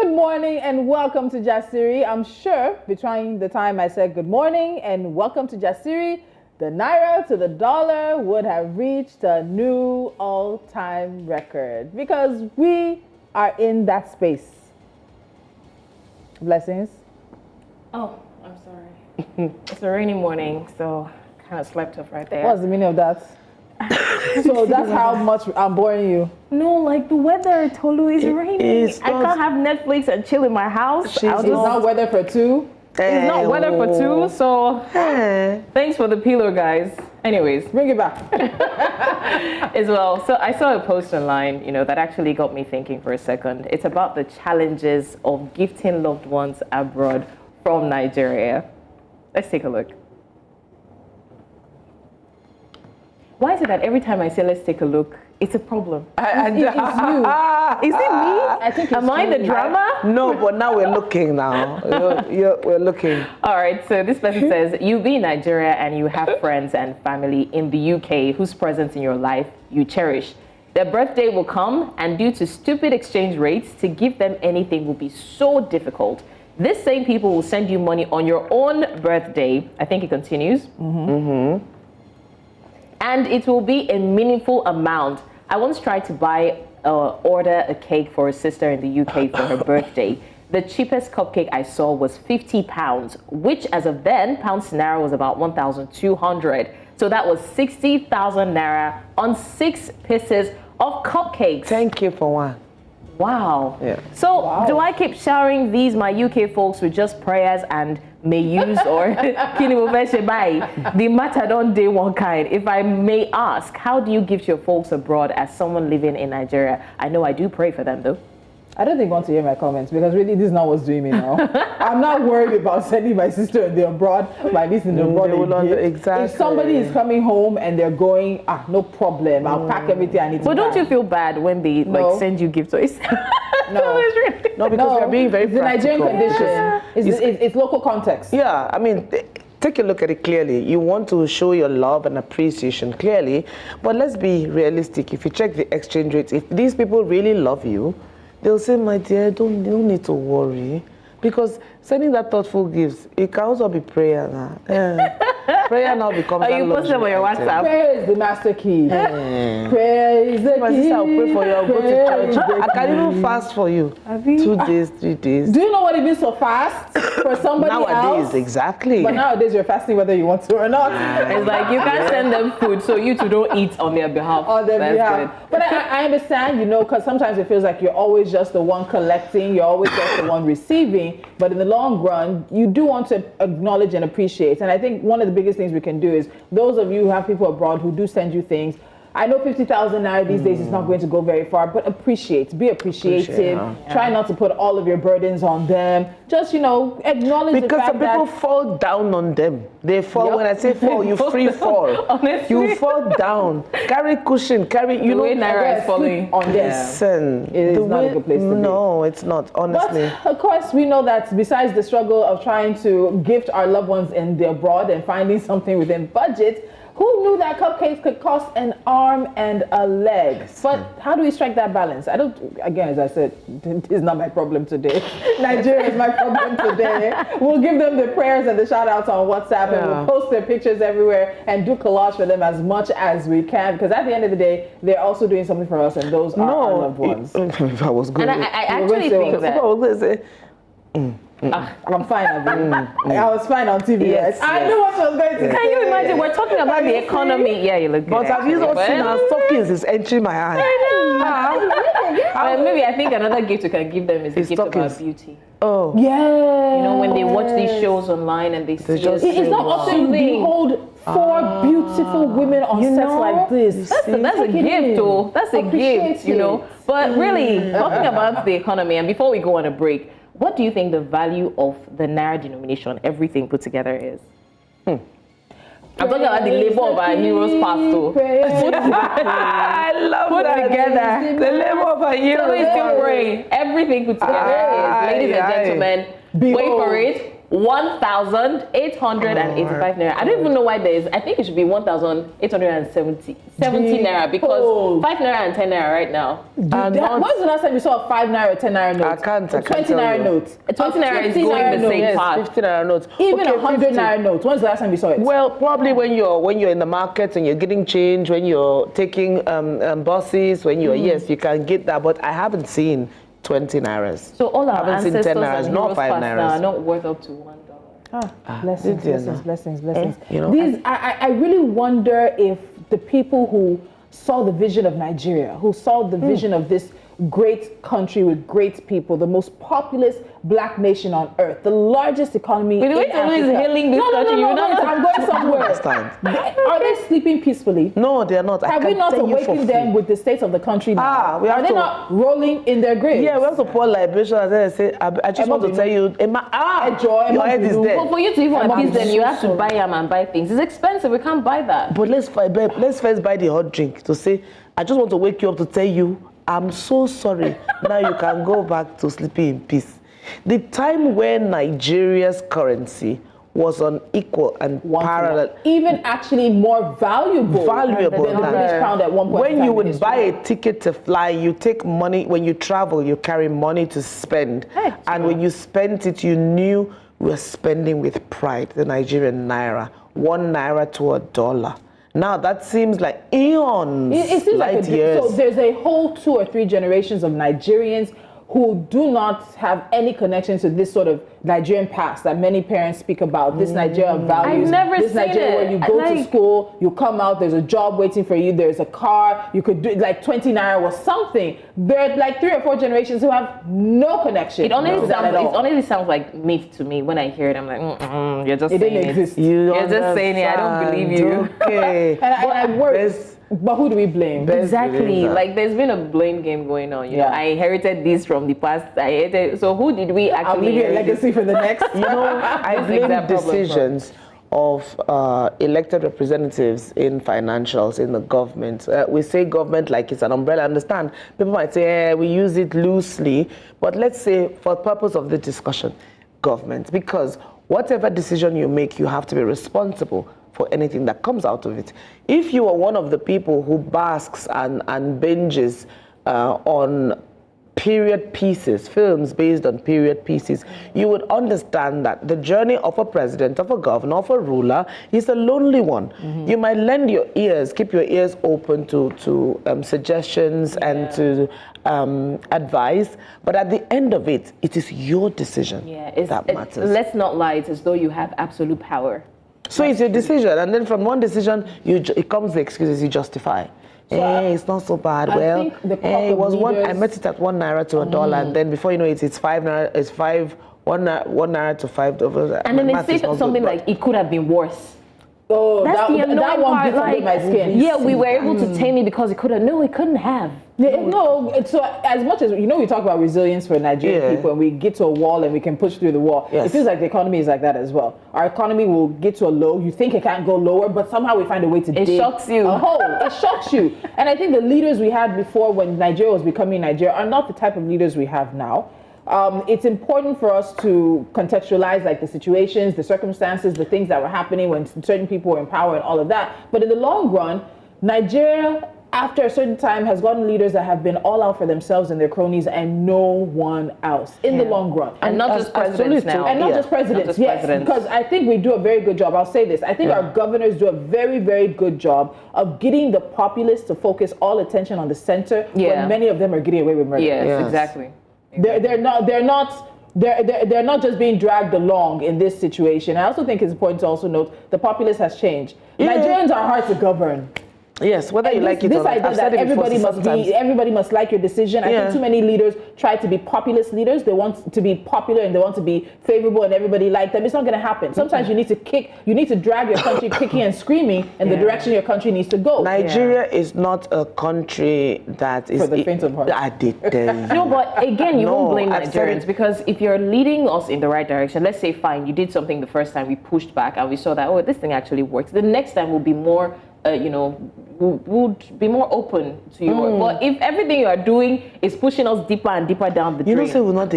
Good morning and welcome to JASIRI. I'm sure between the time I said good morning and welcome to JASIRI, the Naira to the dollar would have reached a new all-time record because we are in that space. Blessings. Oh, I'm sorry. It's a rainy morning, so kind of slept off right there. What's the meaning of that? So that's how much I'm boring you. No, like the weather, Tolu, is raining. I can't have Netflix and chill in my house. It's not weather for two. It's not weather for two, so thanks for the pillow, guys. Anyways, bring it back. As well. So I saw a post online, that actually got me thinking for a second. It's about the challenges of gifting loved ones abroad from Nigeria. Let's take a look. Why is it that every time I say let's take a look, it's a problem? It's you. Is it me? I think Am I the drama? No, but now we're looking now. We're looking. All right, so this person says, you be in Nigeria and you have friends and family in the UK whose presence in your life you cherish. Their birthday will come, and due to stupid exchange rates, to give them anything will be so difficult. These same people will send you money on your own birthday. I think it continues. And it will be a meaningful amount. I once tried to order a cake for a sister in the UK for her birthday. The cheapest cupcake I saw was £50, which as of then, pounds to Naira was about 1,200. So that was 60,000 Naira on 6 pieces of cupcakes. Thank you for one. Wow. Yeah. So do I keep showering these, my UK folks, with just prayers and may use or the matter don't day one kind? If I may ask, how do you gift your folks abroad as someone living in Nigeria? I know I do pray for them though. I don't think you want to hear my comments because really this is not what's doing me now. I'm not worried about sending my sister in the abroad by this in the abroad. Exactly. If somebody is coming home and they're going, no problem, I'll pack everything I need to But don't you feel bad when they send you gifts? No, because they're being very practical. It's the Nigerian condition. It's local context. Yeah, I mean, take a look at it clearly. You want to show your love and appreciation clearly, but let's be realistic. If you check the exchange rates, if these people really love you, they'll say, my dear, don't need to worry. Because sending that thoughtful gifts, it can also be prayer now. Prayer now becomes you post them on your WhatsApp? Prayer is the master key. Prayer is the key. My sister, I'll pray for you. I'll go to church. I can even fast for you. 2 days, 3 days. Do you know what it means to fast for somebody else? Nowadays, exactly. But nowadays, you're fasting whether you want to or not. It's like you can't send them food, so you two don't eat on their behalf. Good. But I understand, because sometimes it feels like you're always just the one collecting, you're always just the one receiving. But in the long run, you do want to acknowledge and appreciate. And I think one of the biggest things we can do is those of you who have people abroad who do send you things. I know 50,000 Naira these days is not going to go very far, but be appreciative. Try not to put all of your burdens on them. Just, acknowledge the fact that... Because some people fall down on them. They fall, when I say fall, you free fall. Honestly. You fall down. Carry cushion, The way Naira is falling on them. Listen. It is not a good place to be. No, it's not, honestly. But, of course, we know that besides the struggle of trying to gift our loved ones in the abroad and finding something within budget, who knew that cupcakes could cost an arm and a leg? But how do we strike that balance? Again, as I said, this is not my problem today. Nigeria is my problem today. We'll give them the prayers and the shout outs on WhatsApp and we'll post their pictures everywhere and do collage for them as much as we can. Because at the end of the day, they're also doing something for us and those are our loved ones. I was good. And I actually think that... I was going to say... I'm fine. I was fine on TV. Yes, I knew what she was going to say. Can you imagine? We're talking about the economy. Yeah, you look good. But have you not seen our stockings is entering my eye? I know. Maybe I think another gift you can give them is a gift about beauty. Oh. Yeah. When they watch these shows online and they see us. It's not often you behold 4 beautiful women on sets like this. That's a gift, though. That's a gift, But really, talking about the economy, and before we go on a break, what do you think the value of the Naira denomination, everything put together, is? I'm talking about the labor of our heroes past, too. I love that. Together. The labor of our heroes. So still praying. Everything put together is, ladies and gentlemen, wait for it. 1,885 naira. I don't even know why there is. I think it should be 1,870 naira because 5 naira and 10 naira right now. When was the last time you saw a 5 naira or 10 naira note? I can't 20 naira note. A 20 naira is going the same path. 50 naira notes. Even a 100 naira note. When's the last time you saw it? Well, probably when you're in the market and you're getting change, when you're taking buses, when you're yes, you can get that. But I haven't seen 20 nairas. So all our ancestors 10 nairas, and not 5 nairas nairas. are not worth up to $1. Blessings. I really wonder if the people who saw the vision of Nigeria, who saw the vision of this great country with great people, the most populous black nation on earth, the largest economy in Africa. Is hailing this country. No, I'm going somewhere. Are they sleeping peacefully? No, they are not. Have we not awakened them with the state of the country now? Are they not rolling in their graves? Yeah, we have to pour libation and then say, I just want to tell you, your head is there. But for you to even appease them, you have to buy them and buy things. It's expensive. We can't buy that. But let's first buy the hot drink to say, I just want to wake you up to tell you, I'm so sorry. Now you can go back to sleeping in peace. The time when Nigeria's currency was unequal and parallel, even actually more valuable than the British pound at one point. When you would buy a ticket to fly, you take money. When you travel, you carry money to spend, and when you spent it, you knew we were spending with pride. The Nigerian naira, 1 naira to $1. Now that seems like eons. It seems like years. So there's a whole 2 or 3 generations of Nigerians who do not have any connection to this sort of Nigerian past that many parents speak about. This Nigerian values. I've never this seen Nigeria it. where you go to school, you come out, there's a job waiting for you, there's a car, you could do like 20 naira or something. There are like 3 or 4 generations who have no connection. It honestly sounds like myth to me. When I hear it, I'm like, you're just saying it. Exist. You're just saying it. I don't believe you. Okay. and I worry. But who do we blame? Exactly. Like there's been a blame game going on. You know, I inherited this from the past. So who did we actually? I'll leave you a legacy for the next. I blame decisions of elected representatives in financials, in the government. We say government like it's an umbrella. I understand. People might say, we use it loosely. But let's say, for the purpose of the discussion, government. Because whatever decision you make, you have to be responsible for anything that comes out of it. If you are one of the people who basks and binges on period pieces, films based on period pieces, you would understand that the journey of a president, of a governor, of a ruler is a lonely one. You might lend your ears, keep your ears open to suggestions and to advice, but at the end of it, it is your decision that matters. Let's not lie, it's as though you have absolute power. So it's your decision, and then from one decision, it comes the excuses you justify. It's not so bad. It was I met it at 1 naira to $1, and then before you know it, it's 5 naira. It's 1 naira to $5. And then they say something like it could have been worse. Oh, that's the annoying that one part. like, my skin. Yeah, we were able to tame it because it could have. No, it couldn't have. No, so as much as, we talk about resilience for Nigerian people, and we get to a wall and we can push through the wall. It feels like the economy is like that as well. Our economy will get to a low. You think it can't go lower, but somehow we find a way to dig shocks you. a hole. It shocks you. And I think the leaders we had before, when Nigeria was becoming Nigeria, are not the type of leaders we have now. It's important for us to contextualize like the situations, the circumstances, the things that were happening when certain people were in power and all of that. But in the long run, Nigeria, after a certain time, has gotten leaders that have been all out for themselves and their cronies and no one else in the long run. And not just presidents now. And not just presidents, because I think we do a very good job. I'll say this. I think our governors do a very, very good job of getting the populace to focus all attention on the center when many of them are getting away with murder. Yes, exactly. They're not just being dragged along in this situation. I also think it's important to also note the populace has changed. Nigerians are hard to govern. Yes, whether you like it or not. This idea that everybody must like your decision. I think too many leaders try to be populist leaders. They want to be popular and they want to be favorable and everybody like them. It's not going to happen. Sometimes you need to drag your country kicking and screaming in the direction your country needs to go. Nigeria is not a country that is... For the faint of heart. I did tell you. No, but again, you won't blame Nigerians because if you're leading us in the right direction, let's say, fine, you did something the first time, we pushed back and we saw that, this thing actually works. The next time will be more... would be more open to you. But if everything you are doing is pushing us deeper and deeper down the drain,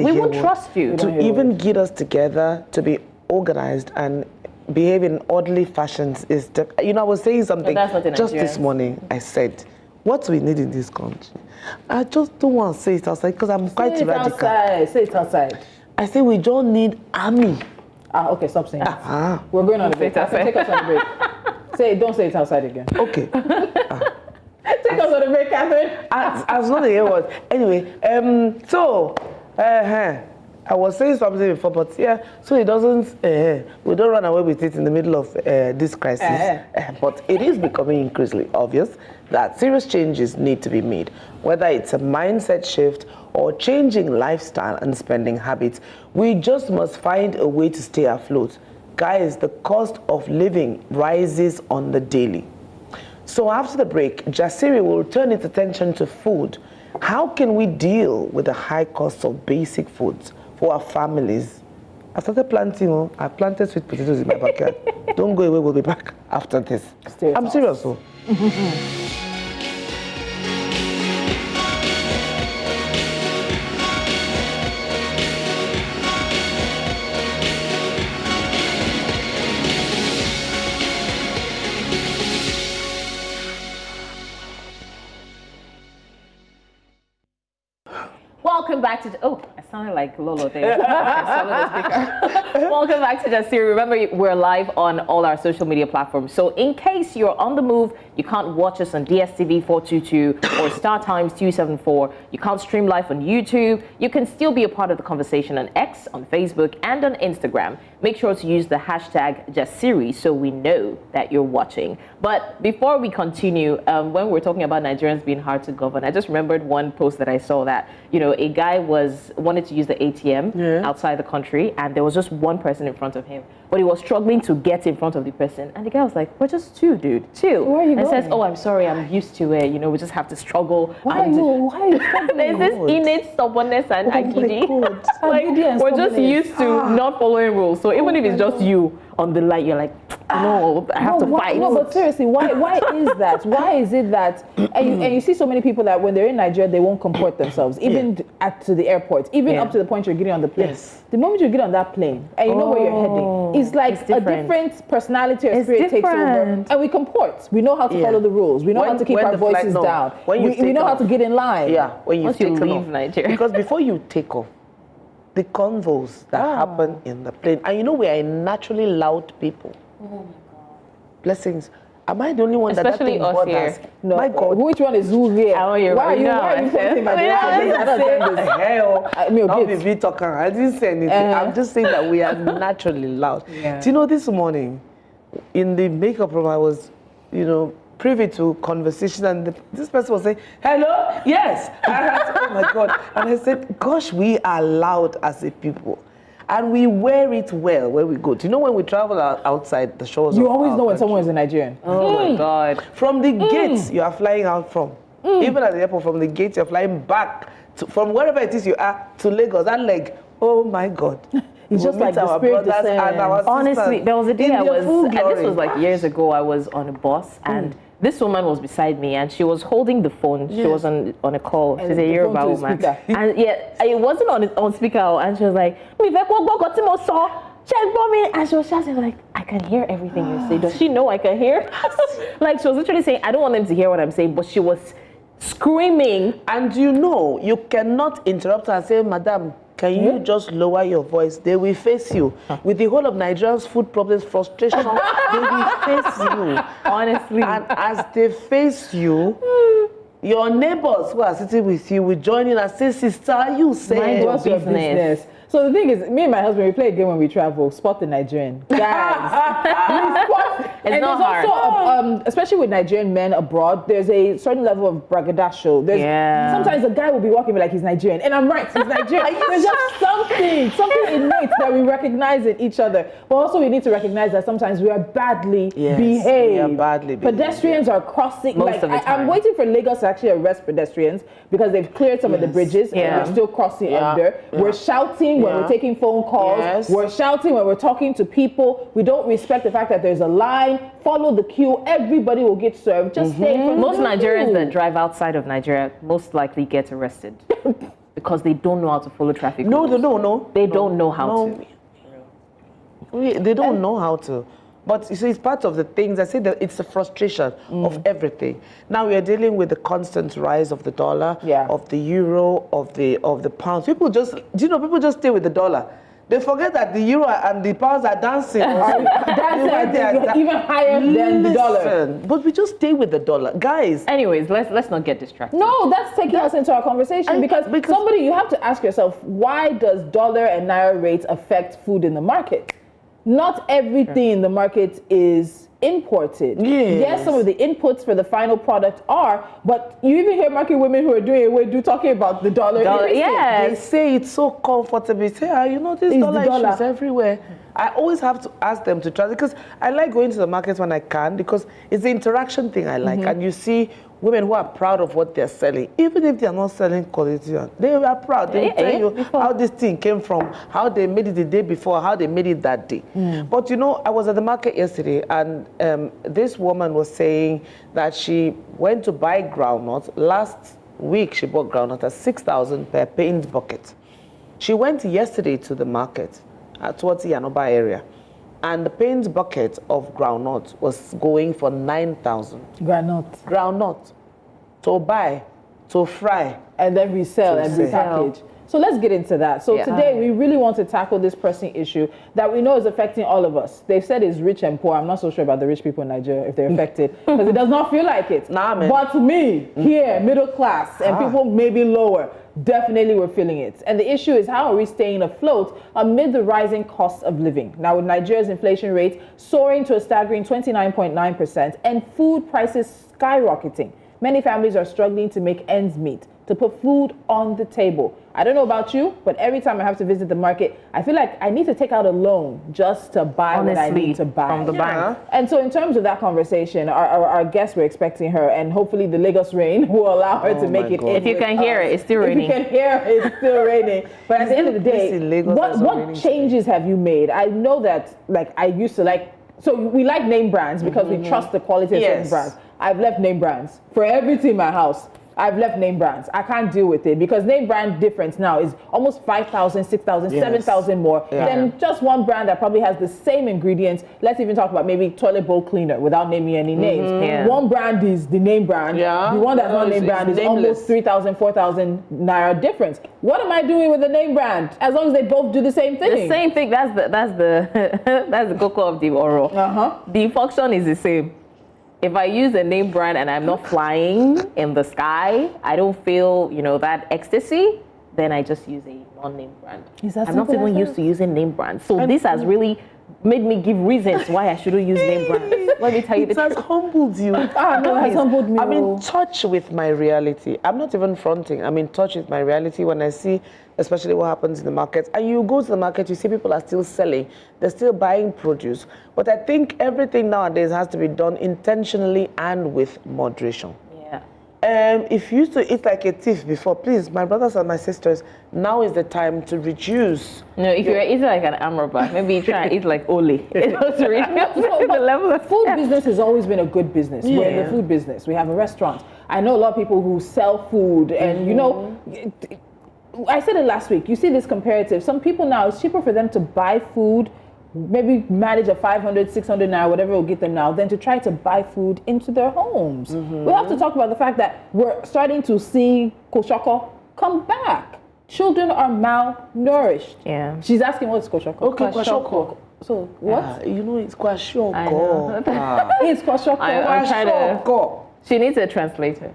we won't trust you. To even get us together, to be organized and behave in orderly fashions is, I was saying something just this morning. I said, what we need in this country. I just don't want to say it outside because I'm quite radical. Say it outside. I say we don't need army. Okay, stop saying it. We're going on a break. Take us on a break. Don't say it outside again. Okay. Take us on a break, Catherine. I was not the hear what. Anyway, I was saying something before, but so it doesn't, we don't run away with it in the middle of this crisis. But it is becoming increasingly obvious that serious changes need to be made, whether it's a mindset shift or changing lifestyle and spending habits. We just must find a way to stay afloat. Guys, the cost of living rises on the daily. So after the break, JASIRI will turn its attention to food. How can we deal with the high cost of basic foods for our families? I started planting. I planted sweet potatoes in my backyard. Don't go away, we'll be back after this. I'm serious though. Welcome back to, I sounded like Lolo there. Welcome back to JASIRI. Remember, we're live on all our social media platforms. So in case you're on the move, you can't watch us on DSTV 422 or Star Times 274. You can't stream live on YouTube. You can still be a part of the conversation on X, on Facebook, and on Instagram. Make sure to use the hashtag JASIRI so we know that you're watching. But before we continue, when we're talking about Nigerians being hard to govern, I just remembered one post that I saw that, a guy wanted to use the ATM outside the country, and there was just one person in front of him, but he was struggling to get in front of the person, and the guy was like, "We're just two, dude, chill." Where are you and going? says, "Oh, I'm sorry, I'm used to it. We just have to struggle." Why are you struggling? There's this innate stubbornness and agidi. We're just used to not following rules. So even if it's just you on the light, you're like, "No, I have to fight." No, but seriously, why is that? Why is it that? And you see so many people that when they're in Nigeria, they won't comport themselves, even to the airport, even up to the point you're getting on the plane. Yes. The moment you get on that plane and you know where you're heading, it's like a different personality or spirit takes over, and we comport. We know how to follow the rules. We know how to keep our voices down. We know how to get in line. Yeah, when you leave Nigeria. Because before you take off, the convos that happen in the plane, and we are naturally loud people. Oh my God. Blessings. Am I the only one Especially that us bothers? here. No, my God. which one is who here? Why are you pointing my I didn't say anything. I'm just saying that we are naturally loud. Yeah. Do you know, this morning in the makeup room, I was, privy to conversation, and this person was saying, "Hello, yes." Oh my God. And I said, gosh, we are loud as a people. And we wear it well where we go. Do you know when we travel outside the shores? You always know when someone is a Nigerian. Oh my God. From the gates you are flying out from. Even at the airport, from the gates you're flying back from wherever it is you are to Lagos. That leg, oh my God. It's just like the spirit brothers and our sisters. Honestly, there was a day and this glory. was like years ago, I was on a bus and this woman was beside me and she was holding the phone. She was on a call. She's a Yoruba woman. And it wasn't on speaker, and she was like, and she was shouting like, "I can hear everything you say. Does she know I can hear?" Like, she was literally saying, "I don't want them to hear what I'm saying," but she was screaming. And you cannot interrupt her and say, "Madam, can you just lower your voice?" They will face you. With the whole of Nigerians' food problems, frustration, they will face you. Honestly. And as they face you, your neighbors who are sitting with you will join in and say, "Sister, you say Mind your business." So the thing is, me and my husband, we play a game when we travel, spot the Nigerian. Guys, we spot. It's and not there's hard. also, especially with Nigerian men abroad, there's a certain level of braggadocio. Sometimes a guy will be walking like he's Nigerian, and I'm right, he's Nigerian. There's just something innate that we recognize in each other. But also we need to recognize that sometimes we are badly behaved. We are badly behaved. Pedestrians are crossing. Most of the time. I'm waiting for Lagos to actually arrest pedestrians because they've cleared some of the bridges and they're still crossing under. We're shouting when we're taking phone calls. We're shouting when we're talking to people. We don't respect the fact that there's a line. Follow the queue. Everybody will get served. Just stay in front. Most Nigerians that drive outside of Nigeria most likely get arrested because they don't know how to follow traffic rules. No. They don't know how to. They don't know how to. But you see, it's part of the things. I say that it's the frustration of everything. Now we are dealing with the constant rise of the dollar, of the euro, of the pounds. People just stay with the dollar. They forget that the euro and the pounds are dancing. Even higher than the dollar. But we just stay with the dollar. Guys. Anyways, let's not get distracted. No, that's taking us into our conversation because you have to ask yourself, why does dollar and naira rates affect food in the market? Not everything in the market is imported. Yes, some of the inputs for the final product are, but you even hear market women who are doing talking about the dollar. Yes. They say it's so comfortable. They say, this dollar issues everywhere. I always have to ask them to try because I like going to the market when I can because it's the interaction thing I like. And you see women who are proud of what they're selling, even if they are not selling quality, they are proud. They will tell you how this thing came from, how they made it the day before, how they made it that day. But I was at the market yesterday and this woman was saying that she went to buy groundnuts. Last week she bought groundnuts at 6,000 per paint bucket. She went yesterday to the market towards the Yanoba area. And the paint bucket of groundnut was going for 9,000. Groundnut. To buy, to fry. And then resell and repackage. So let's get into that. So today we really want to tackle this pressing issue that we know is affecting all of us. They've said it's rich and poor. I'm not so sure about the rich people in Nigeria if they're affected because it does not feel like it. But me, here, middle class, and people maybe lower, definitely we're feeling it. And the issue is how are we staying afloat amid the rising costs of living? Now with Nigeria's inflation rate soaring to a staggering 29.9% and food prices skyrocketing, many families are struggling to make ends meet, to put food on the table. I don't know about you, but every time I have to visit the market, I feel like I need to take out a loan just to buy what I need to buy. From the bank. And so in terms of that conversation, our guests, we're expecting her, and hopefully the Lagos rain will allow her to make it in. If you can hear it, it's still raining. If you can hear it, it's still raining. But at the end of the day, what changes have you made? I know that, I used to so we like name brands because we trust the quality of certain brands. I've left name brands for everything in my house. I've left name brands. I can't deal with it because name brand difference now is almost 5,000, 6,000, 7,000 more than just one brand that probably has the same ingredients. Let's even talk about maybe toilet bowl cleaner without naming any names. One brand is the name brand. The one that's not name brand is almost 3,000, 4,000 naira difference. What am I doing with the name brand? As long as they both do the same thing. The same thing. That's the cocoa of the oro. The function is the same. If I use a name brand and I'm not flying in the sky, I don't feel, that ecstasy, then I just use a non-name brand. I'm not even used to using name brands. So this has really made me give reasons why I shouldn't use name brands. Let me tell you the truth. It has humbled you. No, it has humbled me. I'm in touch with my reality. I'm not even fronting. I'm in touch with my reality when I see especially what happens in the market. And you go to the market, you see people are still selling. They're still buying produce. But I think everything nowadays has to be done intentionally and with moderation. If you used to eat like a thief before, please, my brothers and my sisters, now is the time to reduce. No, if you're eating like an amraba, maybe try and eat like Ole. It was reduce the level of food business has always been a good business. We're in the food business. We have a restaurant. I know a lot of people who sell food and, I said it last week. You see this comparative. Some people now, it's cheaper for them to buy food, maybe manage a 500, 600 naira, whatever will get them now, than to try to buy food into their homes. We have to talk about the fact that we're starting to see koshoko come back. Children are malnourished. She's asking what's koshoko. Okay, koshoko. So what? It's kwashoko. It's koshoko. I'm trying to. She needs a translator.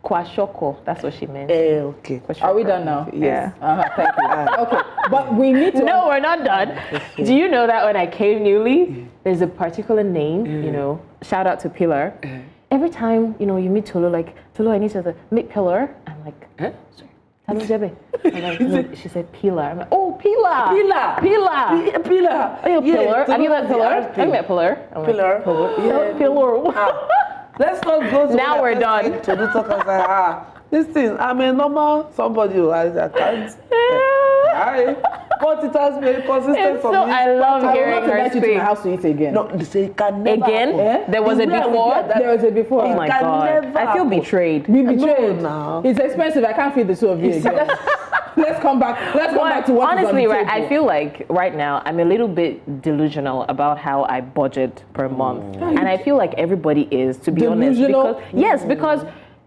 Kwashoko, that's what she meant. Okay. Are we done now? Yes. Thank you. Okay, but we need to... No, we're not done. Do you know that when I came newly, there's a particular name, shout out to Pilar. Every time, you meet Tolu, Tolu, I need to meet Pilar. I'm like, sorry. I'm like, no, she said Pilar. I'm like, oh, Pilar. Pilar. Oh, Pilar. Have you met Pilar? Have you met Pilar? Pilar. Pilar. Let's not go to now we're done. To do talk and say, this thing, I'm a normal somebody who I can't. But it has been consistent for me. I love hearing her speak. To my house to eat again. No, they say can never again. There was a before. There was a before. Oh my God! I feel betrayed. Be betrayed. No, it's expensive. I can't feed the two of you again. let's come back. Let's come back to what honestly, is on the right? table. I feel like right now I'm a little bit delusional about how I budget per month, and I feel like everybody is, to be Delusional? honest. Because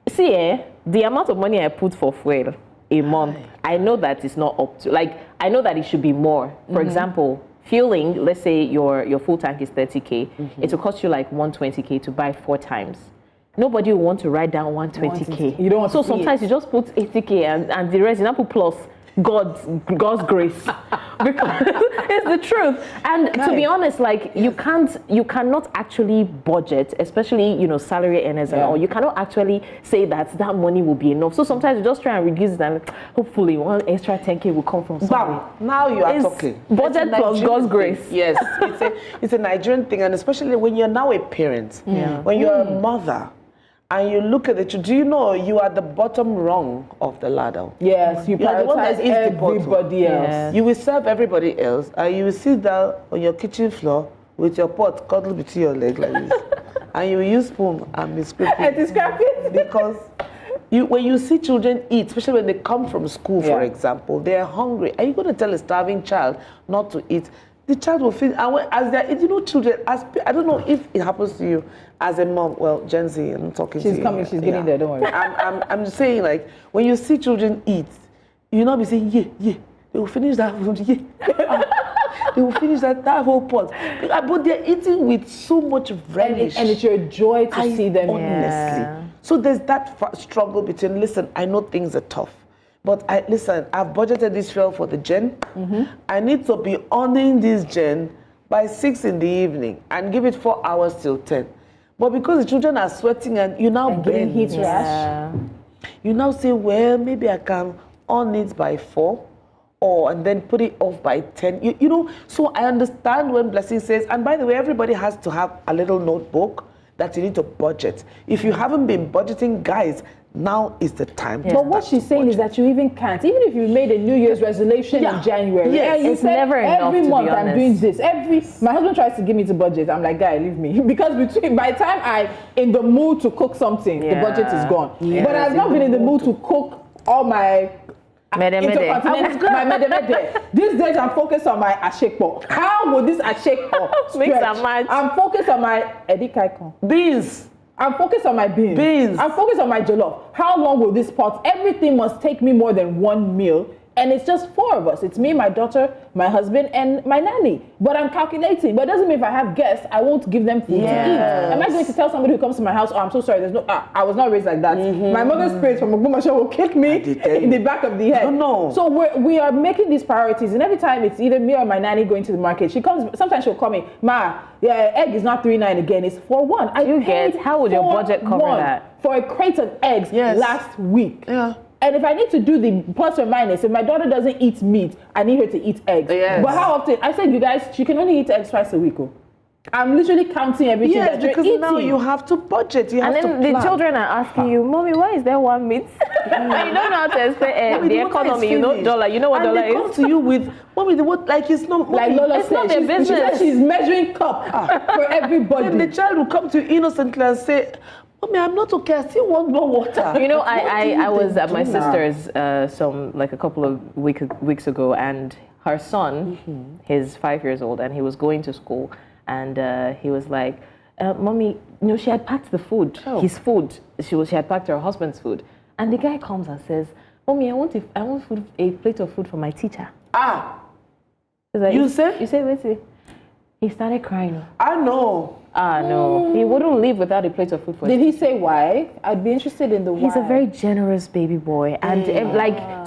see, the amount of money I put for fuel a month, I know that it's not up to. Like, I know that it should be more. For example, fueling. Let's say your full tank is 30K. It will cost you like 120K to buy 4 times. Nobody will want to write down 120K. You don't want so to see sometimes you just put 80K and the rest, you now put plus God's grace, because it's the truth. And to be honest, like you cannot actually budget, especially salary earners and all. You cannot actually say that money will be enough. So sometimes you just try and reduce it, and hopefully one extra 10K will come from somewhere. Now you are talking. Budget plus God's grace. Yes, it's a Nigerian thing, and especially when you're now a parent, when you're a mother. And you look at it, do you know you are the bottom rung of the ladder? Yes, you are the one that prioritize is the bottom. everybody else. Yeah. You will serve everybody else, and you will sit down on your kitchen floor with your pot cuddled between your leg like this. And you will use spoon and be scraping. And to scrap it? Because when you see children eat, especially when they come from school, for example, they are hungry. Are you going to tell a starving child not to eat? The child will feel, and as they're eating, children, I don't know if it happens to you as a mom. Well, Gen Z, I'm talking to you. She's coming, she's getting there, don't worry. I'm just saying, like, when you see children eat, you'll not be saying, yeah. They will finish that food, They will finish that whole pot. But they're eating with so much relish. And it's your joy to see them. Honestly. Yeah. So there's that struggle between, listen, I know things are tough. But I've budgeted this fuel for the gen. I need to be owning this gen by 6 in the evening and give it 4 hours till 10. But because the children are sweating and you now getting heat rash, rash, you now say, well, maybe I can on it by 4 and then put it off by 10. So I understand when Blessing says, and by the way, everybody has to have a little notebook that you need to budget. If you haven't been budgeting, guys, now is the time. But what she's saying is that you even can't. Even if you made a New Year's resolution in January, you it's said, never enough, every to month be I'm doing this. My husband tries to give me to budget. I'm like, guy, leave me. Because by the time I'm in the mood to cook something, the budget is gone. Yes, but I've not been in the mood to cook all my intercontinental. These days I'm focused on my ashekpo. How will this ashekpo Mix and match. I'm focused on my edikaikon. Beans. I'm focused on my beans. I'm focused on my jollof. How long will this pot? Everything must take me more than one meal. And it's just 4 of us. It's me, my daughter, my husband, and my nanny. But I'm calculating. But it doesn't mean if I have guests, I won't give them food to eat. Am I going to tell somebody who comes to my house, oh, I'm so sorry, I was not raised like that. My mother's spirit from Ogumasho will kick me in the back of the head. No. So we are making these priorities. And every time it's either me or my nanny going to the market, sometimes she'll call me, Ma, egg is not 3.9 again, it's 4.1. How would your budget cover that? For a crate of eggs last week. Yeah. And if I need to do the plus or minus, if my daughter doesn't eat meat, I need her to eat eggs. Yes. But how often? I said, you guys, she can only eat eggs twice a week. I'm literally counting everything that you're eating. Now you have to budget. You have to plan. The children are asking you, Mommy, why is there one meat? You don't know how to explain the economy. You know dollar. You know what dollar is. And they come to you with, Mommy, like it's not. Like Lola it's not their business. She said she's measuring cup for everybody. Then the child will come to you innocently and say, Mommy, I'm not okay. I still want more water. I was at my sister's a couple of weeks ago, and her son, he's 5 years old, and he was going to school, and he was like, Mommy, she had packed the food, his food. She had packed her husband's food, and the guy comes and says, Mommy, I want a plate of food for my teacher. Like, You said, wait. He started crying. I know. No. He wouldn't leave without a plate of food for Did he say why? I'd be interested in the why. He's a very generous baby boy. And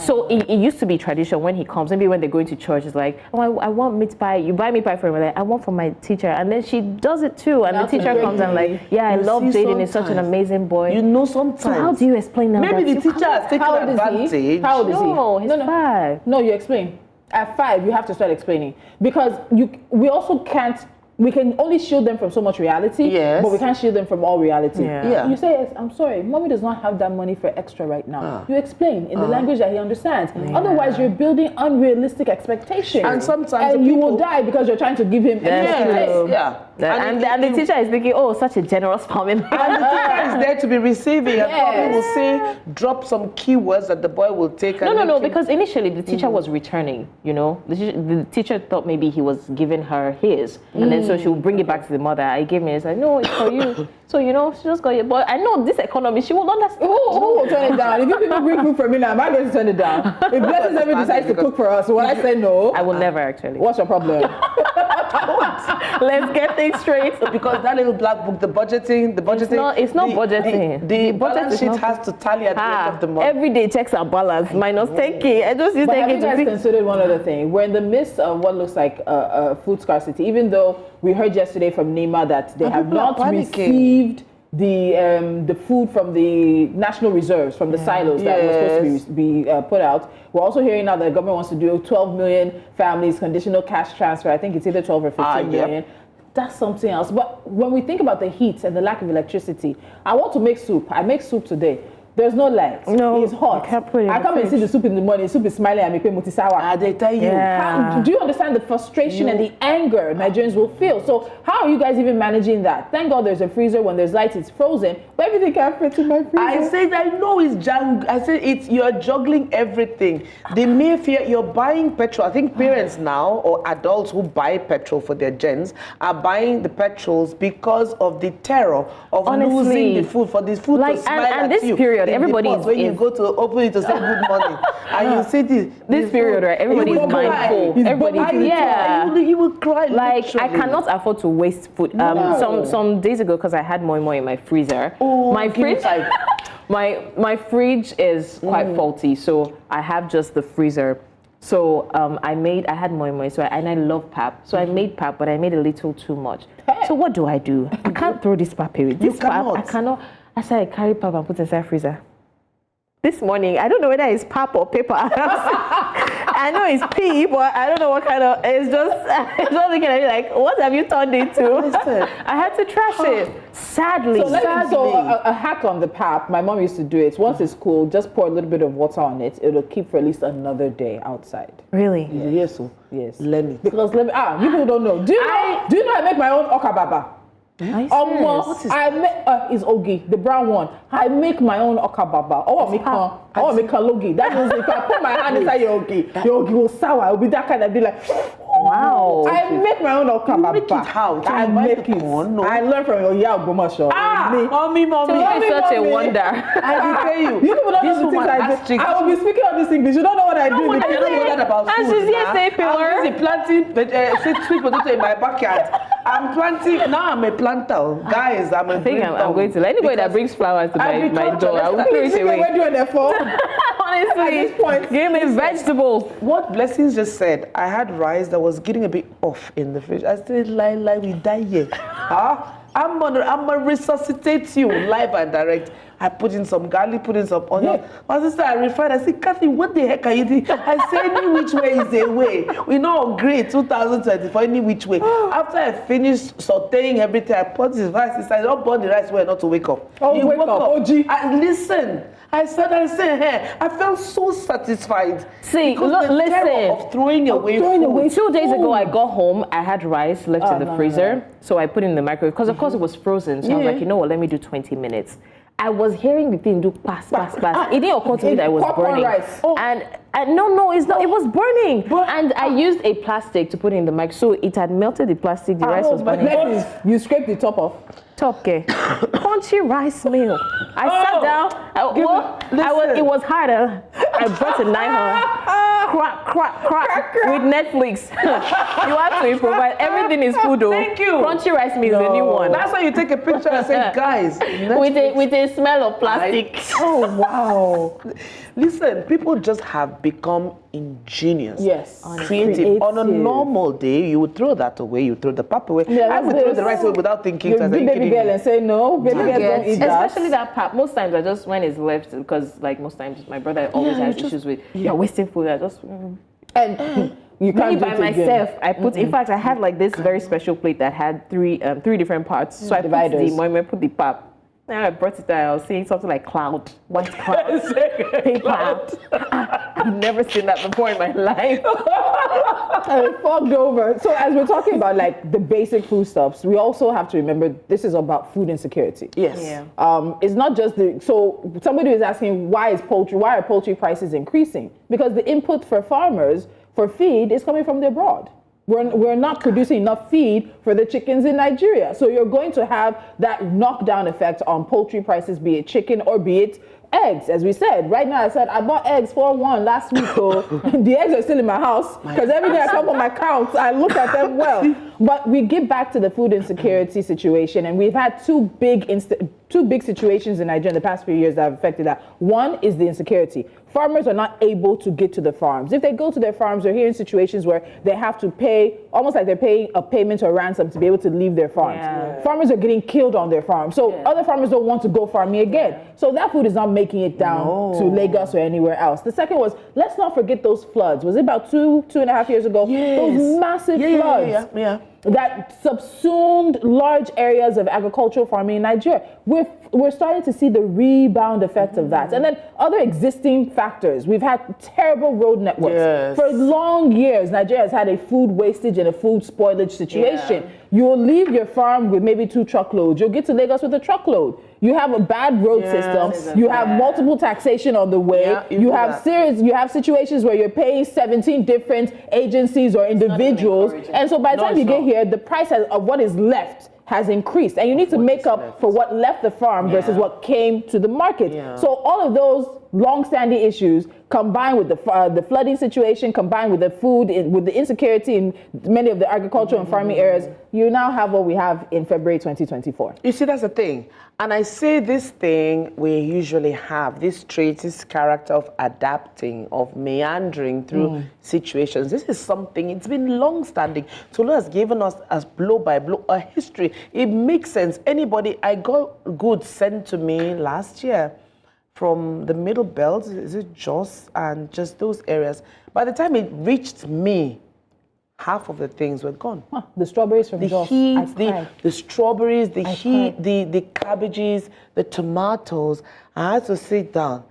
so it used to be tradition when he comes, maybe when they're going to church, it's like, oh, I want meat pie. You buy meat pie for him. Like, I want for my teacher. And then she does it too. And the teacher comes and like, I love Jaden. He's such an amazing boy. Sometimes. So how do you explain that? Maybe the teacher has taken advantage. How old is he? No, he's 5. No, you explain. At 5, you have to start explaining. Because we also can't we can only shield them from so much reality, Yes. but we can't shield them from all reality. Yeah. You say, I'm sorry, mommy does not have that money for extra right now. You explain in the language that he understands. Otherwise, you're building unrealistic expectations. And sometimes you will people- die because you're trying to give him extra. Yeah. And the teacher is thinking, oh, such a generous family. And the teacher is there to be receiving, and probably will say, drop some keywords that the boy will take. No, because initially the teacher was returning, you know. The teacher thought maybe he was giving her his, and then so she would bring it back to the mother. I gave me, it's like, no, it's for you. So, you know, she just got it. But I know this economy, she will understand. Who will turn it down? If you people bring food for me now, am I going to turn it down? If Blessings ever decides to cook for us, will I say no? I will never actually. What's your problem? Let's get things straight. Because that little black book, the budgeting. It's not budgeting. The budget balance is sheet not- has to tally at the end of the month. Every day checks and balance, minus 10K. I just use But have 10K you to guys fix. considered one other thing? We're in the midst of what looks like food scarcity, even though we heard yesterday from Nima that they have people are not panicking. received the food from the national reserves, from the silos that were supposed to be put out. We're also hearing now that the government wants to do 12 million families conditional cash transfer. I think it's either 12 or 15 million. That's something else. But when we think about the heat and the lack of electricity, I want to make soup. I make soup today. There's no light. No, It's hot. you can't put it in I the come and see fridge. the soup in the morning. Soup is smiling at me. Ah, they tell you. Yeah. Do you understand the frustration and the anger Nigerians will feel? So how are you guys even managing that? Thank God there's a freezer. When there's light, it's frozen. But everything can't fit in my freezer. I said, I know it's you're juggling everything. The mere fear, you're buying petrol. I think parents now, or adults who buy petrol for their gens, are buying the petrols because of the terror of losing the food, for this food Like, to smile and at this you. period, in the everybody pot is when you go to open it to say good morning, and you see This period, right? Everybody is mindful. Everybody, yeah. You will cry. Like, literally. I cannot afford to waste food. Some days ago, because I had moi in my freezer, my give me fridge, five. my fridge is quite faulty, so I have just the freezer. So I had moi, so and I love pap. So I made pap, but I made a little too much. So what do? I can't throw this pap away. This pap, I cannot. I said I carry pap and put inside freezer. This morning, I don't know whether it's pap or paper. I know it's pea, but I don't know what kind of. It's just looking at me like, what have you turned it to? I had to trash it. Sadly. So a hack on the pap. My mom used to do it. Once it's cool, just pour a little bit of water on it. It'll keep for at least another day outside. Really? Yes, so Yes. learn it. Because you people don't know. Do you know I make my own okababa? Is ogi, the brown one. I make my own okababa. I want to make logi. That means if I put my hand inside your ogi will sour. It will be that kind of be like, wow. I make my own okababa. You make it how? I make it. No. I learned from your Ogbomoso. Mommy. It's such a wonder. I will tell you. You people don't know the things I do. I will be speaking all this English. You don't know what I do. I don't know about And food. she's here saying pillar. I'm busy planting sweet potato in my backyard. I'm planting. Now I'm a planter. Guys, I'm I think I'm going to. Anybody that brings flowers to my door, I will throw it away. What doing there for? Honestly, At this point, give me vegetables. What Blessings just said, I had rice that was getting a bit off in the fridge. I said, lie, we die here. I'm gonna resuscitate you live and direct. I put in some garlic, put in some onion. My sister, I replied, I said, Kathy, what the heck are you doing? I said, any which way is a way. We know, great, 2024, any which way. After I finished sauteing everything, I put this rice inside. I don't burn the rice well not to wake up. You wake up. OG. Listen. I said, hey, I felt so satisfied. See, because the terror of throwing away food. 2 days ago, I got home. I had rice left in the freezer, so I put it in the microwave because, of course, it was frozen. So I was like, you know what? Let me do 20 minutes. I was hearing the thing do pass. It didn't occur to me that it was burning. Rice. And no, it's not. It was burning. And I used a plastic to put in the mic, so it had melted the plastic. The rice was burning. You scraped the top off. Top K. Crunchy rice meal. I sat down. It was harder. I brought a knife. Crack with Netflix. You have to improvise. Everything is food though. Thank you. Crunchy rice meal is the new one. That's why you take a picture and say, guys. With a smell of plastic. Oh wow. Listen, people just have become ingenious. Yes. Creative. On a normal day, you would throw that away, you throw the pap away. I would throw the rice away without thinking. You be baby girl and say no, baby girl don't eat that. Especially that pap. Most times I just, when it's left, because like most times my brother always has issues with, you're wasting food. I just... And You can't do by it again. myself. I put, in fact, I had like this very special plate that had three different parts. So I put Dividers. the moi, put the pap. Now I brought it down. I was seeing something like cloud, white cloud, paper. I've never seen that before in my life. Fogged over. So as we're talking about like the basic foodstuffs, we also have to remember this is about food insecurity. Yes. Yeah. It's not just so somebody was asking why are poultry prices increasing? Because the input for farmers for feed is coming from the abroad. We're not producing enough feed for the chickens in Nigeria. So you're going to have that knockdown effect on poultry prices, be it chicken or be it eggs. As we said, right now I said I bought eggs for $1 last week. So the eggs are still in my house because every day I come on my counts, I look at them well. But we get back to the food insecurity situation, and we've had two big situations in Nigeria in the past few years that have affected that. One is the insecurity. Farmers are not able to get to the farms. If they go to their farms, they're hearing situations where they have to pay, almost like they're paying a payment or ransom to be able to leave their farms. Yeah. Farmers are getting killed on their farms. So other farmers don't want to go farming again. So that food is not making it down to Lagos or anywhere else. The second was, let's not forget those floods. Was it about two and a half years ago? Yes. Those massive floods. Yeah. That subsumed large areas of agricultural farming in Nigeria. We're starting to see the rebound effect of that. And then other existing factors. We've had terrible road networks. Yes. For long years, Nigeria has had a food wastage and a food spoilage situation. Yeah. You'll leave your farm with maybe 2 truckloads. You'll get to Lagos with a truckload. You have a bad road system. You have multiple taxation on the way. Yeah, you have situations where you're paying 17 different agencies or individuals. And so by the time you get here, the price of what is left has increased, and you need to make up for what left the farm versus what came to the market. So all of those long-standing issues combined with the flooding situation, combined with the food, with the insecurity in many of the agricultural and farming areas, you now have what we have in February 2024. You see, that's the thing. And I say this thing we usually have, this trait, this character of adapting, of meandering through situations. This is something, it's been long-standing. Tolu has given us, as blow by blow, a history. It makes sense. I got goods sent to me last year from the Middle Belt, is it Jos, and just those areas. By the time it reached me, half of the things were gone. The strawberries from Jos. The strawberries, the heat, the cabbages, the tomatoes. I had to sit down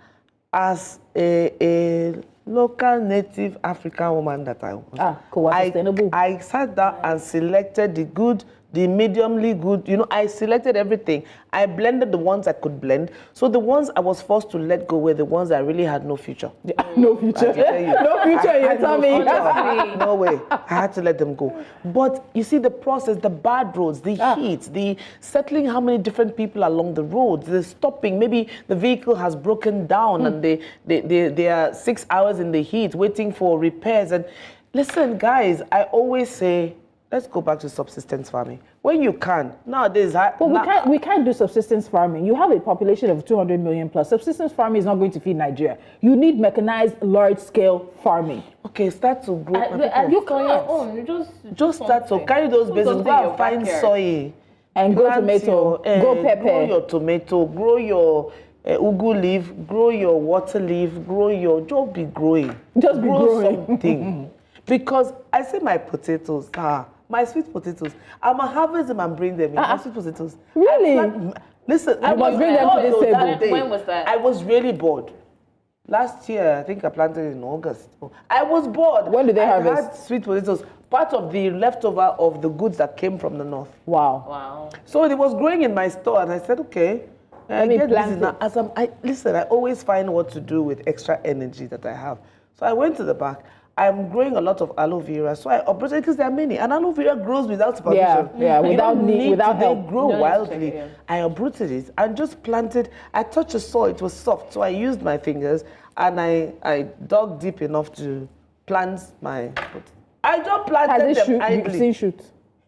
as a local native African woman that I was. Sustainable. I sat down and selected the good, the mediumly good. I selected everything. I blended the ones I could blend. So the ones I was forced to let go were the ones that really had no future. No future. No future in your tummy. No way. I had to let them go. But you see the process, the bad roads, the heat, the settling how many different people along the roads, the stopping. Maybe the vehicle has broken down and they are 6 hours in the heat waiting for repairs. And listen, guys, I always say, let's go back to subsistence farming. When you can. Nowadays, we can't do subsistence farming. You have a population of 200 million plus. Subsistence farming is not going to feed Nigeria. You need mechanized, large-scale farming. Okay, start to grow. And you on your own. You just start to carry those basins. Go and find soil. And grow tomato, grow pepper. Grow your tomato, grow your ugu leaf, grow your water leaf, just be growing. Just grow something. Because I say my potatoes, my sweet potatoes, I'm going to harvest them and bring them in. My sweet potatoes. Really? Listen, I must bring them to this table. When was that? I was really bored. Last year, I think I planted in August. I was bored. When did they harvest? I had sweet potatoes, part of the leftover of the goods that came from the north. Wow. So it was growing in my store, and I said, okay, let me plant it. Listen, I always find what to do with extra energy that I have. So I went to the back. I'm growing a lot of aloe vera, so I uprooted because there are many. And aloe vera grows without supervision. Without help. They grow wildly. I uprooted it and just planted. I touched the soil, it was soft, so I used my fingers and I dug deep enough to plant my. I just planted them idly. You've seen shoot.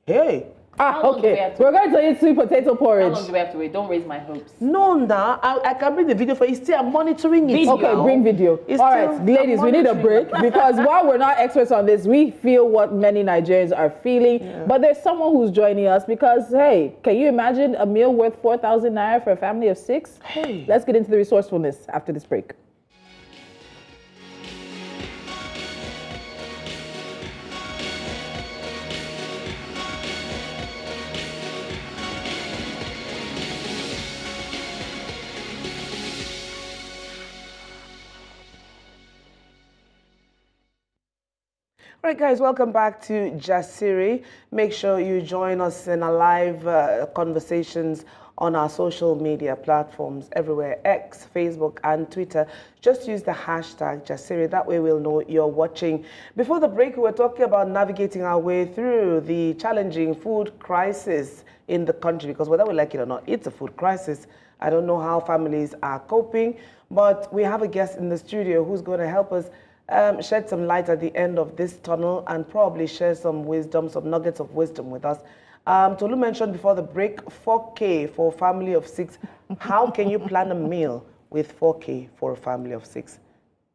Hey. Okay. We're going to eat sweet potato porridge. How long do we have to wait? Don't raise my hopes. No, I can bring the video for you. Still, I'm monitoring it. Okay, bring video. All right, ladies, we need a break because while we're not experts on this, we feel what many Nigerians are feeling. Yeah. But there's someone who's joining us because, hey, can you imagine a meal worth 4,000 naira for a family of 6? Hey. Let's get into the resourcefulness after this break. Right, guys, welcome back to JASIRI. Make sure you join us in our live conversations on our social media platforms everywhere, X, Facebook, and Twitter. Just use the hashtag JASIRI. That way we'll know you're watching. Before the break, we were talking about navigating our way through the challenging food crisis in the country, because whether we like it or not, it's a food crisis. I don't know how families are coping, but we have a guest in the studio who's going to help us shed some light at the end of this tunnel and probably share some wisdom, some nuggets of wisdom with us. Tolu mentioned before the break, 4K for a family of 6. How can you plan a meal with 4K for a family of 6?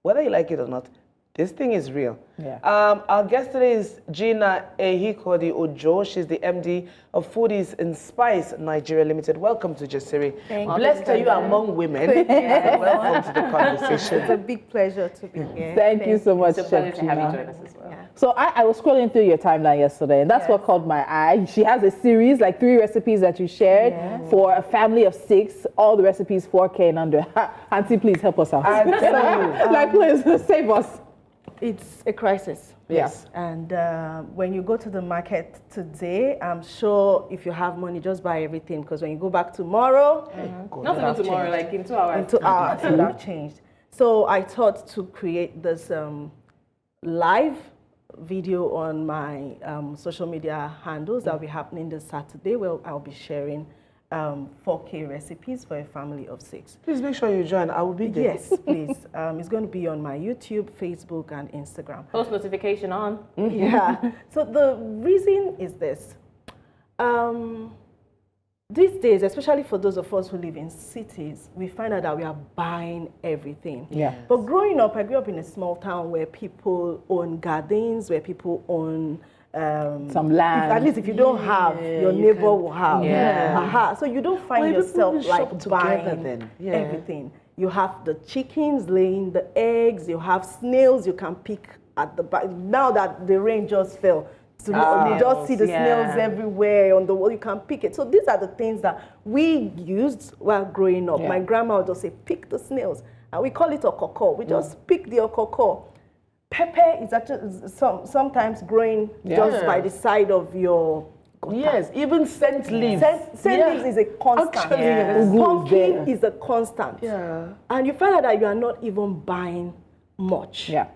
Whether you like it or not, this thing is real. Yeah. Our guest today is Gina Ehikodi Ojo. She's the MD of Foodies in Spice Nigeria Limited. Welcome to JASIRI. Blessed are you among women. So welcome to the conversation. It's a big pleasure to be here. Thank you so much, It's a pleasure Chef to have you Gina. join us as well. Yeah. So I was scrolling through your timeline yesterday, and that's what caught my eye. She has a series, like 3 recipes that you shared for a family of 6. All the recipes 4K and under. Auntie, please help us out. I tell you. Like, please save us. It's a crisis. Yes. And when you go to the market today, I'm sure if you have money, just buy everything, because when you go back tomorrow, Not even tomorrow, like in 2 hours. in 2 hours, it would have changed. So I thought to create this live video on my social media handles that will be happening this Saturday, where I'll be sharing 4K recipes for a family of 6. Please make sure you join. I will be there. Yes, please. It's going to be on my YouTube, Facebook, and Instagram. Post notification on. Yeah. So the reason is this. These days, especially for those of us who live in cities, we find out that we are buying everything. Yeah. But growing up, I grew up in a small town where people own gardens, where people own Some land. At least if you don't have, your neighbor will have. Yeah. Aha. So you don't find Well, you yourself people shop like together buying then. Yeah. everything. You have the chickens laying the eggs. You have snails you can pick at the back. Now that the rain just fell, so you just see the snails everywhere on the wall. You can pick it. So these are the things that we used while growing up. Yeah. My grandma would just say, pick the snails. And we call it okoko. We just pick the okoko. Pepper is actually sometimes growing just by the side of your gutter. Yes, even scent leaves. Scent leaves is a constant. Actually, yes. Pumpkin is a constant. Yeah. And you find out that you are not even buying much. Yeah.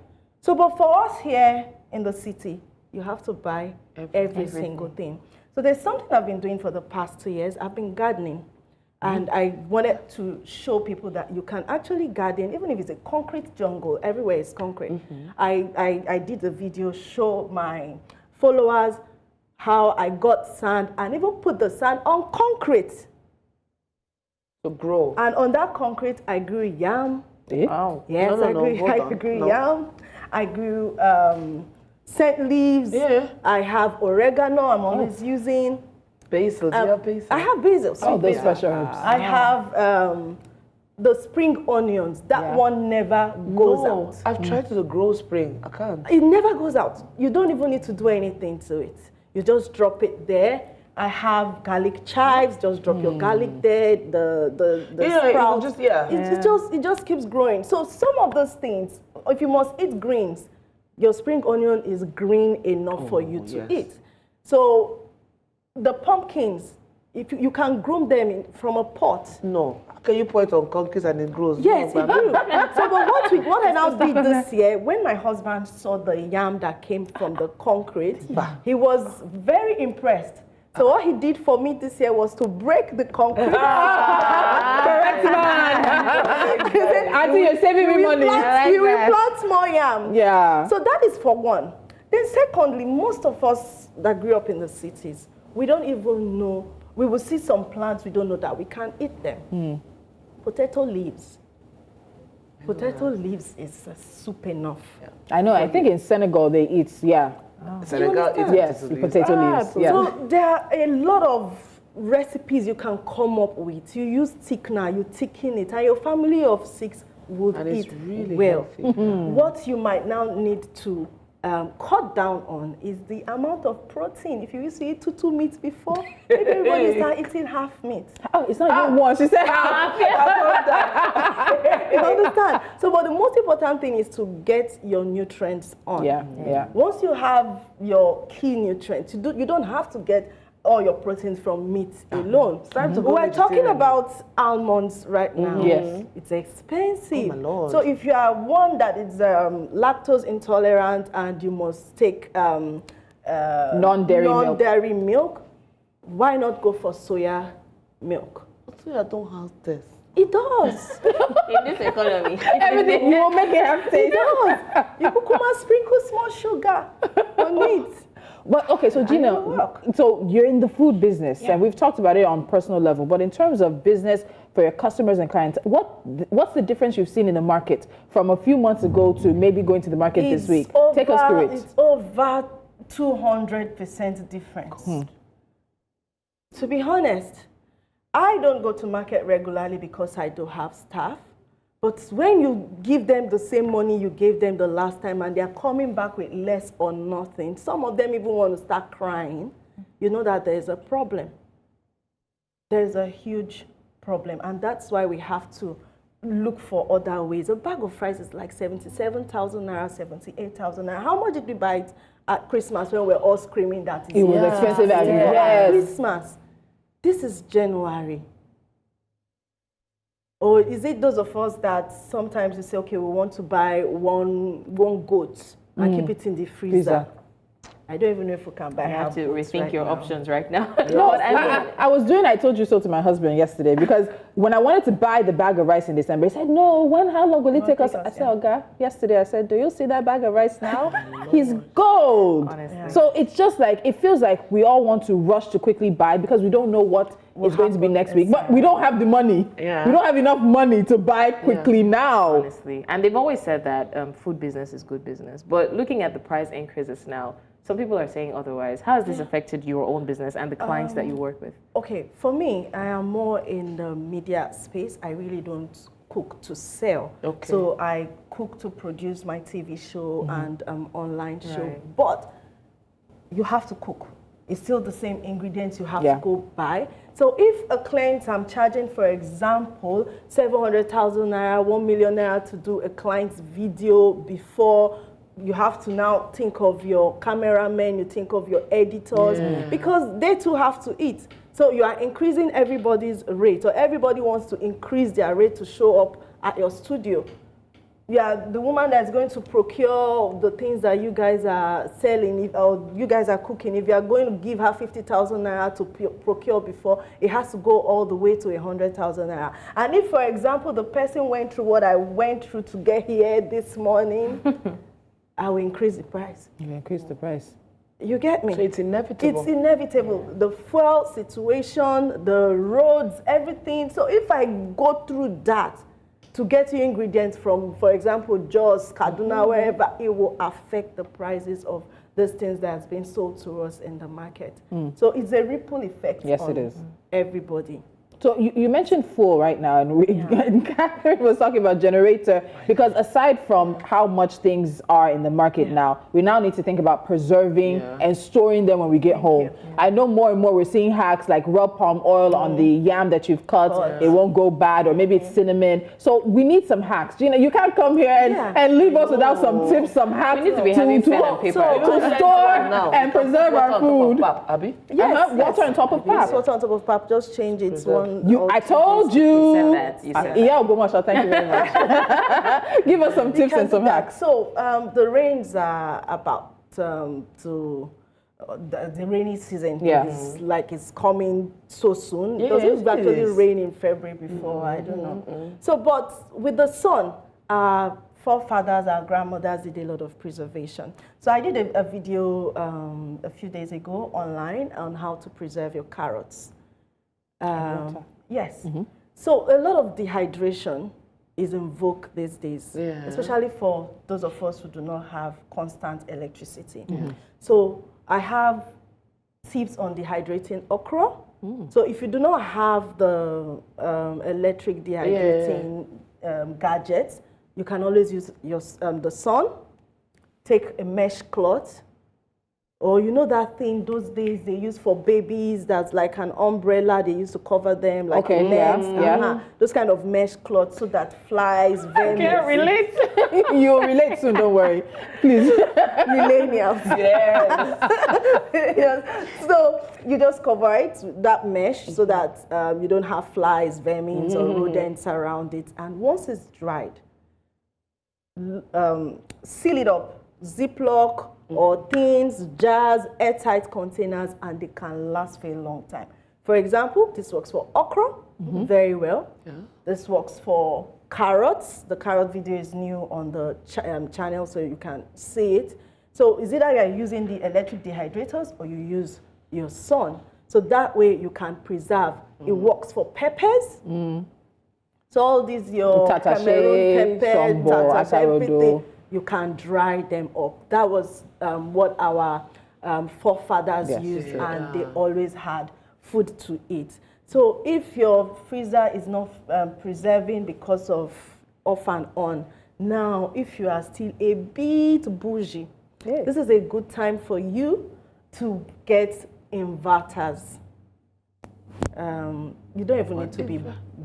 So, but for us here in the city, you have to buy every single thing. So there's something I've been doing for the past 2 years. I've been gardening. And I wanted to show people that you can actually garden, even if it's a concrete jungle, everywhere is concrete. I did a video, show my followers how I got sand and even put the sand on concrete. To grow. And on that concrete, I grew yam. Wow. Yes, No, I hold on. grew yam. I grew scent leaves. Yeah. I have oregano I'm always using. Basil. Do you have basil? I have basil. Oh, sweet those basil. fresh herbs. I have the spring onions. That one never goes out. I've tried to grow spring. I can't. It never goes out. You don't even need to do anything to it. You just drop it there. I have garlic chives. Just drop your garlic there. The sprouts. It just keeps growing. So some of those things, if you must eat greens, your spring onion is green enough for you to eat. So the pumpkins, if you can groom them from a pot. No. Can you pour it on concrete and it grows? Yes, No, it do. So, but what I now did this year, when my husband saw the yam that came from the concrete, he was very impressed. So what he did for me this year was to break the concrete. Correct man. Auntie, you're saving me money. You will plant more yam. Yeah. So that is for one. Then secondly, most of us that grew up in the cities, we don't even know. We will see some plants, we don't know that we can't eat them. Potato leaves. Potato leaves is soup enough. I know. I think in Senegal they eat. Yeah. Senegal is Yes, potato leaves. Yeah. So there are a lot of recipes you can come up with. You use thickener, you thicken it, and your family of 6 would And it's eat really well. healthy. What you might now need to cut down on is the amount of protein. If you used to eat two meats before, maybe everybody start eating half meat. Oh, it's not even one. She said half. You understand? So, but the most important thing is to get your nutrients on. Yeah. Once you have your key nutrients, you don't have to get all your proteins from meat alone. We're talking about almonds right now. Yes. It's expensive. Oh my Lord. So if you are one that is lactose intolerant and you must take non-dairy milk, why not go for soya milk? Soya don't have this. It does. In this economy. Everything will make it have taste. It does. You could come and sprinkle small sugar on it. But okay, so Gina, so you're in the food business, and we've talked about it on personal level. But in terms of business for your customers and clients, what's the difference you've seen in the market from a few months ago to maybe going to the market this week? Take us through it. It's over 200% difference. To be honest, I don't go to market regularly because I don't have staff. But when you give them the same money you gave them the last time and they're coming back with less or nothing, some of them even want to start crying, you know that there's a problem. There's a huge problem. And that's why we have to look for other ways. A bag of rice is like 77,000 naira, 78,000 naira. How much did we buy it at Christmas when we're all screaming that it was expensive at Christmas? This is January. Or is it those of us that sometimes we say, okay, we want to buy one goat and keep it in the freezer? I don't even know if we can buy. You have to rethink your options right now. No, I was doing I told you so to my husband yesterday, because when I wanted to buy the bag of rice in December, he said, no, how long will it take us? I said, okay. Yesterday I said, do you see that bag of rice now? He's gold. Honestly. So it's just like, it feels like we all want to rush to quickly buy because we don't know what is going to be next week. But we don't have the money. Yeah. We don't have enough money to buy quickly now. Honestly. And they've always said that food business is good business. But looking at the price increases now, some people are saying otherwise. How has this affected your own business and the clients that you work with? Okay, for me, I am more in the media space. I really don't cook to sell. Okay. So I cook to produce my TV show and online show. But you have to cook. It's still the same ingredients you have to go buy. So if a client I'm charging, for example, 700,000 naira, 1 million naira to do a client's video before, you have to now think of your cameramen, you think of your editors, because they too have to eat. So you are increasing everybody's rate, or everybody wants to increase their rate to show up at your studio. Yeah, the woman that's going to procure the things that you guys are selling, or you guys are cooking, if you are going to give her 50,000 naira to procure before, it has to go all the way to 100,000 naira. And if, for example, the person went through what I went through to get here this morning, I will increase the price. You increase the price. You get me? So it's inevitable. It's inevitable. The fuel situation, the roads, everything. So if I go through that to get you ingredients from, for example, Jos, Kaduna, wherever, it will affect the prices of those things that's been sold to us in the market. So it's a ripple effect on it is. Everybody. So you mentioned fuel right now, and Catherine was talking about generator, because aside from how much things are in the market now, we now need to think about preserving and storing them when we get home. I know more and more we're seeing hacks like rub palm oil on the yam that you've cut, it won't go bad, or maybe it's cinnamon. So we need some hacks. Gina, you can't come here and leave us without some tips, some hacks We need to be having pen and paper. to store and preserve our food. Yes, water on top of pap. Water on top of pap, just change it one. I told you. You said that. You said that. Yeah, Ogomasha, thank you very much. Give us some tips and some hacks. So the rains are about the rainy season is like it's coming so soon. It doesn't actually rain in February before, I don't know. So, but with the sun, our forefathers, our grandmothers did a lot of preservation. So I did a video a few days ago online on how to preserve your carrots. Yes. So a lot of dehydration is in vogue these days, especially for those of us who do not have constant electricity. So I have tips on dehydrating okra. So if you do not have the electric dehydrating gadgets, you can always use your, the sun. take a mesh cloth, or you know that thing those days they use for babies that's like an umbrella, they used to cover them like nets, those kind of mesh cloths so that flies, vermin. I can't relate. You'll relate soon, don't worry. Please. Millennials. Yes. Yes. So you just cover it with that mesh so that you don't have flies, vermin, or rodents around it. And once it's dried, seal it up, Ziploc or tins, jars, airtight containers, and they can last for a long time. For example, this works for okra very well. Yeah. This works for carrots. The carrot video is new on the channel, so you can see it. So is either you're using the electric dehydrators or you use your sun. So that way you can preserve. It works for peppers. So all these, your Cameroon peppers, everything, you can dry them up. That was what our forefathers used, and they always had food to eat. So if your freezer is not preserving because of off and on, now if you are still a bit bougie, this is a good time for you to get inverters. You don't even need to be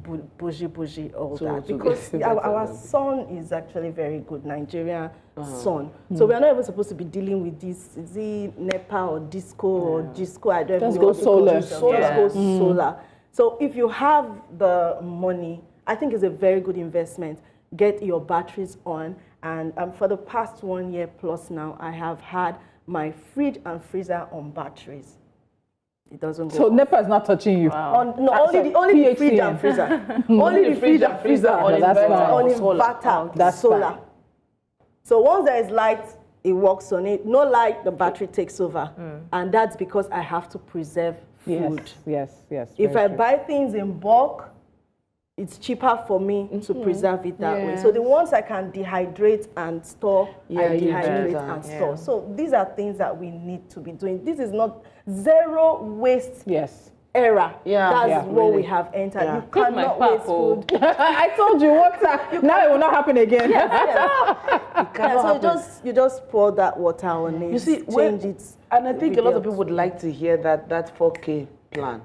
bougie all that, because our sun is actually very good, Nigerian sun. So we're not even supposed to be dealing with this, is it NEPA or disco or Gisco? I don't know. Just go solar. Just go solar. So if you have the money, I think it's a very good investment. Get your batteries on. And for the past 1 year plus now, I have had my fridge and freezer on batteries. It doesn't go. So NEPA is not touching you. Only the fridge and freezer. Only the fridge and freezer on inverter, that's solar. Fine. So once there is light, it works on it. No light, the battery takes over. And that's because I have to preserve food. Yes. If I buy things in bulk, it's cheaper for me to preserve it that way. So the ones I can dehydrate and store, I dehydrate and store. So these are things that we need to be doing. This is not zero waste era. That's what we have entered. You cannot waste food. I told you, water. Now it will not happen again. So you just pour that water on it. You see, change it. And I think a lot of people would like to hear that 4K plan.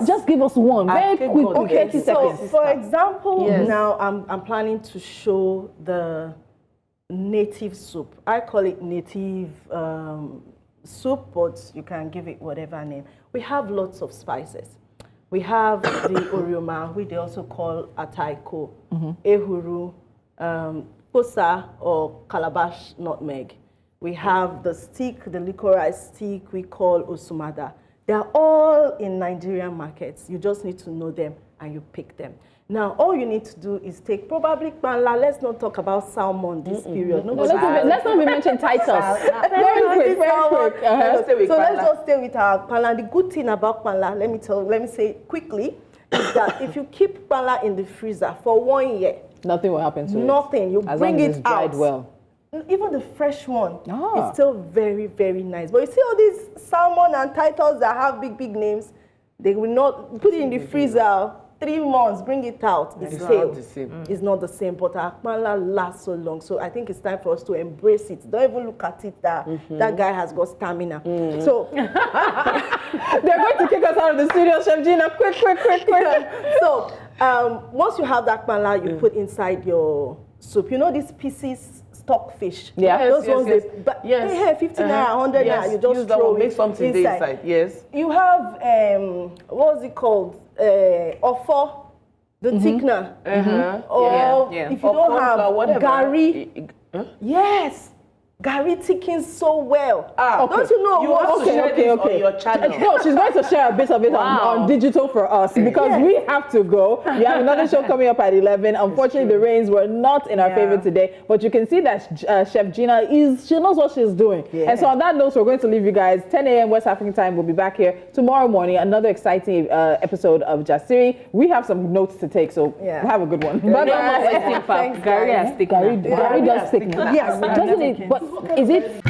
Just give us one very quick. Okay, so for example, now I'm planning to show the native soup. I call it native soup, but you can give it whatever name. We have lots of spices. We have the orioma, which they also call ataiko, ehuru, posa or calabash nutmeg. We have the stick, the licorice stick we call osumada. They are all in Nigerian markets. You just need to know them and you pick them. Now, all you need to do is take probably panla. Let's not talk about salmon this period. Let's not even mention titles. Very quick. So let's just stay with our panla. The good thing about panla, let me say quickly, is that if you keep panla in the freezer for 1 year, nothing will happen to it. Nothing. You as bring long as it it's dried out. Well. Even the fresh one is still very, very nice. But you see all these salmon and titles that have big names, they will not put it in the freezer 3 months, bring it out. It's not the same. It's not the same, but our panla lasts so long. So I think it's time for us to embrace it. Don't even look at it that that guy has got stamina. So they're going to kick us out of the studio, Chef Gina. Quick. So once you have that panla, you put inside your soup. You know these pieces, stockfish. Those ones they have 50 naira, 100 naira. You just throw it, make something inside. Yes. You have what's it called? Ofo, the thickener. Or if you don't have gari, gari thickens so well. Don't you know? You want to share this on your channel. No, she's going to share a bit of it on digital for us because we have to go. We have another show coming up at 11. Unfortunately, the rains were not in our favor today, but you can see that Chef Gina she knows what she's doing. And so on that note, we're going to leave you guys. 10 a.m. West African time. We'll be back here tomorrow morning. Another exciting episode of JASIRI. We have some notes to take, so have a good one. Gary does stick. Yes, doesn't it? But is it?